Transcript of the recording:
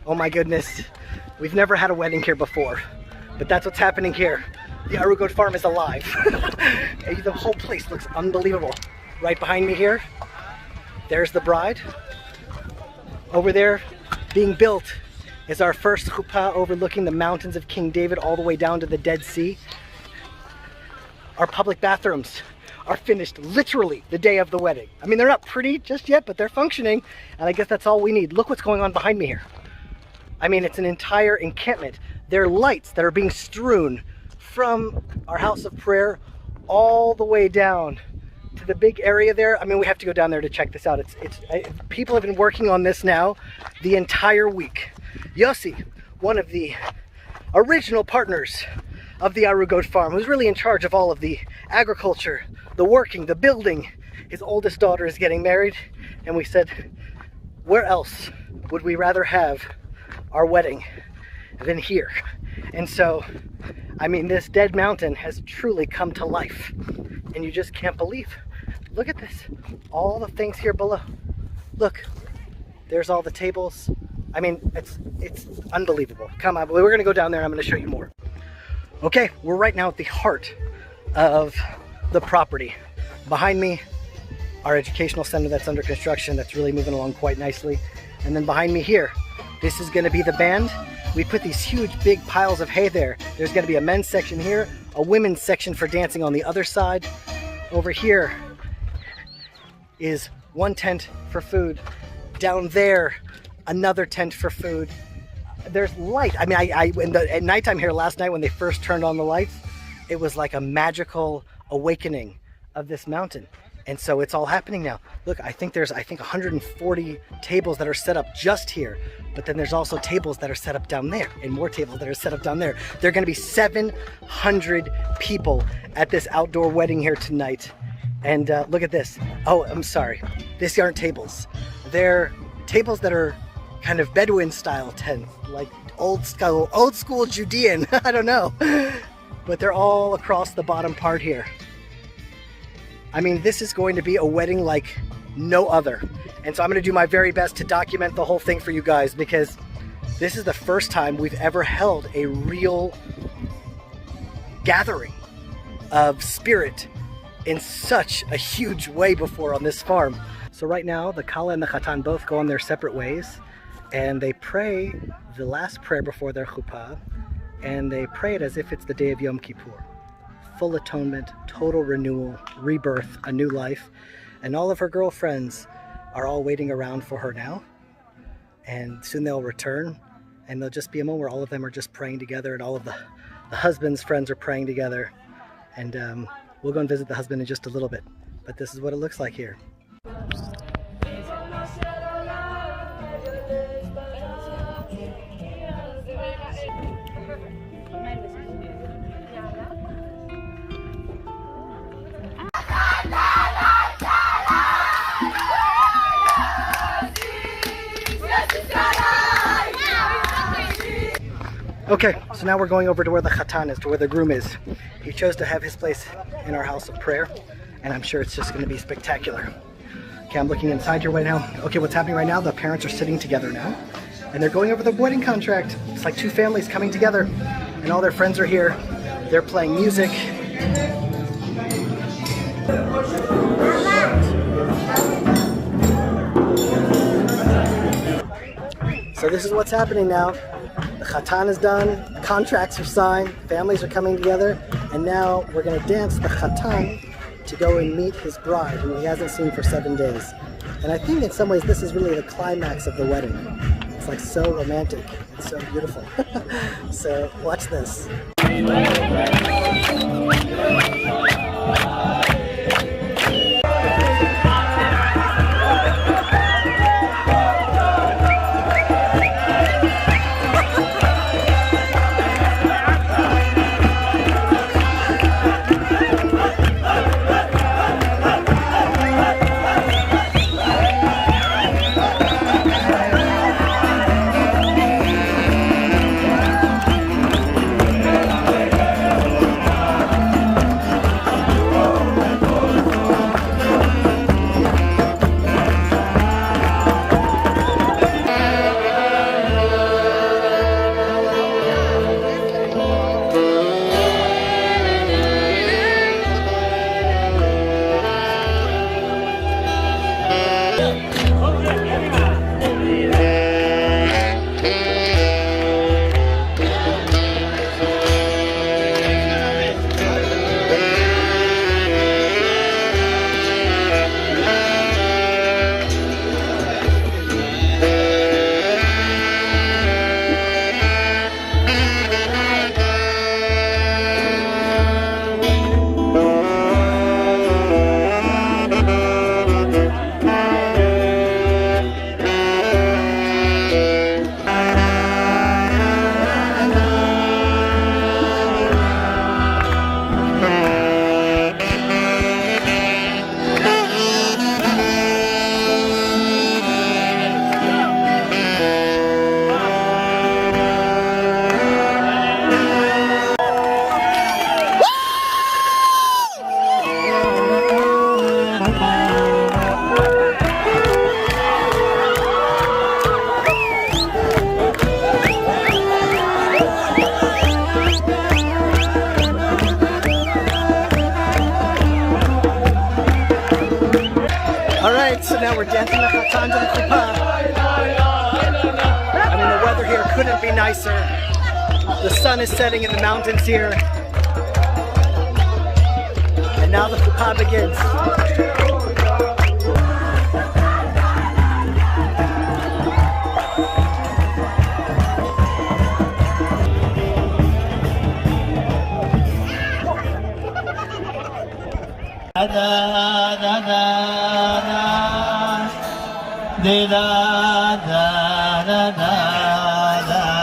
Oh my goodness. We've never had a wedding here before, but that's what's happening here. The Arugot farm is alive. The whole place looks unbelievable. Right behind me here, there's the bride. Over there, being built, is our first chuppah overlooking the mountains of King David all the way down to the Dead Sea. Our public bathrooms are finished literally the day of the wedding. I mean, they're not pretty just yet, but they're functioning, and I guess that's all we need. Look what's going on behind me here. I mean, it's an entire encampment. There are lights that are being strewn from our house of prayer all the way down to the big area there. I mean, we have to go down there to check this out. People have been working on this now the entire week. Yossi, one of the original partners of the Arugot farm, who's really in charge of all of the agriculture, the working, the building. His oldest daughter is getting married, and we said, where else would we rather have our wedding than here? And so, I mean, this dead mountain has truly come to life, and you just can't believe. Look at this, all the things here below. Look, there's all the tables. I mean, it's unbelievable. Come on, we're gonna go down there and I'm gonna show you more. Okay, we're right now at the heart of the property. Behind me, our educational center that's under construction, that's really moving along quite nicely. And then behind me here, this is gonna be the band. We put these huge big piles of hay there. There's gonna be a men's section here, a women's section for dancing on the other side. Over here is one tent for food. Down there, another tent for food. There's light. I mean, at nighttime here last night when they first turned on the lights, it was like a magical awakening of this mountain. And so it's all happening now. Look, I think there's 140 tables that are set up just here, but then there's also tables that are set up down there and more tables that are set up down there. There are gonna be 700 people at this outdoor wedding here tonight. And look at this. Oh, I'm sorry. These aren't tables. They're tables that are kind of Bedouin style tents, like old school Judean. I don't know, but they're all across the bottom part here. I mean, this is going to be a wedding like no other. And so I'm going to do my very best to document the whole thing for you guys, because this is the first time we've ever held a real gathering of spirit in such a huge way before on this farm. So right now, the Kala and the Chatan both go on their separate ways, and they pray the last prayer before their chuppah, and they pray it as if it's the day of Yom Kippur. Full atonement, total renewal, rebirth, a new life. And all of her girlfriends are all waiting around for her now. And soon they'll return, and there'll just be a moment where all of them are just praying together, and all of the husband's friends are praying together. And we'll go and visit the husband in just a little bit. But this is what it looks like here. Okay, so now we're going over to where the Chatan is, to where the groom is. He chose to have his place in our house of prayer, and I'm sure it's just going to be spectacular. Okay, I'm looking inside here right now. Okay, what's happening right now, the parents are sitting together now, and they're going over the wedding contract. It's like two families coming together, and all their friends are here. They're playing music. So this is what's happening now. The Chatan is done, contracts are signed, families are coming together, and now we're going to dance the Chatan to go and meet his bride, who he hasn't seen for 7 days. And I think in some ways this is really the climax of the wedding. It's like so romantic and so beautiful. So watch this. now we're dancing the Chatan to the Chuppah. I mean, the weather here couldn't be nicer. The sun is setting in the mountains here. And now the Chuppah begins. Da da da da da da da da da.